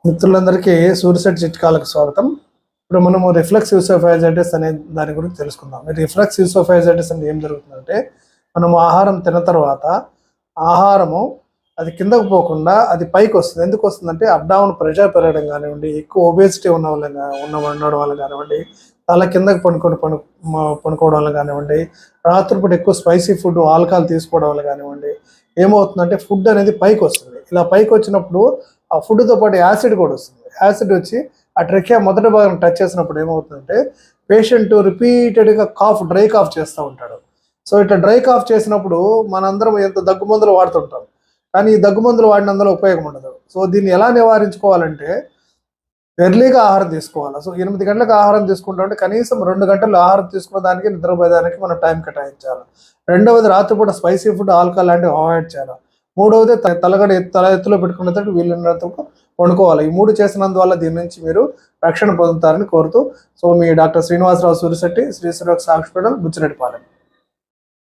మిత్రులందరికీ సూర్యసెట్ చిట్కాలకు స్వాగతం. ఇప్పుడు మనము రిఫ్లక్స్ యూసోఫేజైటిస్ అనే దాని గురించి తెలుసుకుందాం. రిఫ్లక్స్ యూసోఫేజైటిస్ అంటే ఏం జరుగుతుందంటే, మనము ఆహారం తిన్న తర్వాత ఆహారము అది కిందకు పోకుండా అది పైకి వస్తుంది. ఎందుకు వస్తుందంటే అబ్డామిన్ ప్రెషర్ పెరగడం కానివ్వండి, ఎక్కువ ఒబేసిటీ ఉండడం వల్ల కానివ్వండి, తల కిందకు పనుకోవడం వల్ల కానివ్వండి, రాత్రిపూట ఎక్కువ స్పైసీ ఫుడ్ ఆల్కహాల్ తీసుకోవడం వల్ల కానివ్వండి, ఏమవుతుందంటే ఫుడ్ అనేది పైకి వస్తుంది. ఇలా పైకి వచ్చినప్పుడు ఆ ఫుడ్తో పాటు యాసిడ్ కూడా వస్తుంది. యాసిడ్ వచ్చి ఆ ట్రెకియా మొదటి భాగం టచ్ చేసినప్పుడు ఏమవుతుందంటే పేషెంట్ రిపీటెడ్గా డ్రై కాఫ్ చేస్తూ ఉంటాడు. సో ఇట్లా డ్రై కాఫ్ చేసినప్పుడు మనందరం ఎంత దగ్గు మందులు వాడుతుంటాం, కానీ ఈ దగ్గు మందులు వాడినందులో ఉపయోగం ఉండదు. సో దీన్ని ఎలా నివారించుకోవాలంటే ఎర్లీగా ఆహారం తీసుకోవాలి. సో 8 గంటలకు ఆహారం తీసుకుంటామంటే కనీసం 2 గంటలు ఆహారం తీసుకున్న దానికి నిద్రపోయేదానికి మనం టైం కేటాయించాలి. రెండవది రాత్రిపూట స్పైసీ ఫుడ్ ఆల్కహాల్ లాంటివి అవాయిడ్ చేయాలి. మూడవది తల ఎత్తులో పెట్టుకునేటట్టు వీళ్ళంత వండుకోవాలి. ఈ 3 చేసినందువల్ల దీని నుంచి మీరు రక్షణ పొందుతారని కోరుతూ, సో మీ డాక్టర్ శ్రీనివాసరావు సూరిశెట్టి, శ్రీ సురక్ష హాస్పిటల్, బుచ్చిరెడ్డిపాలెం.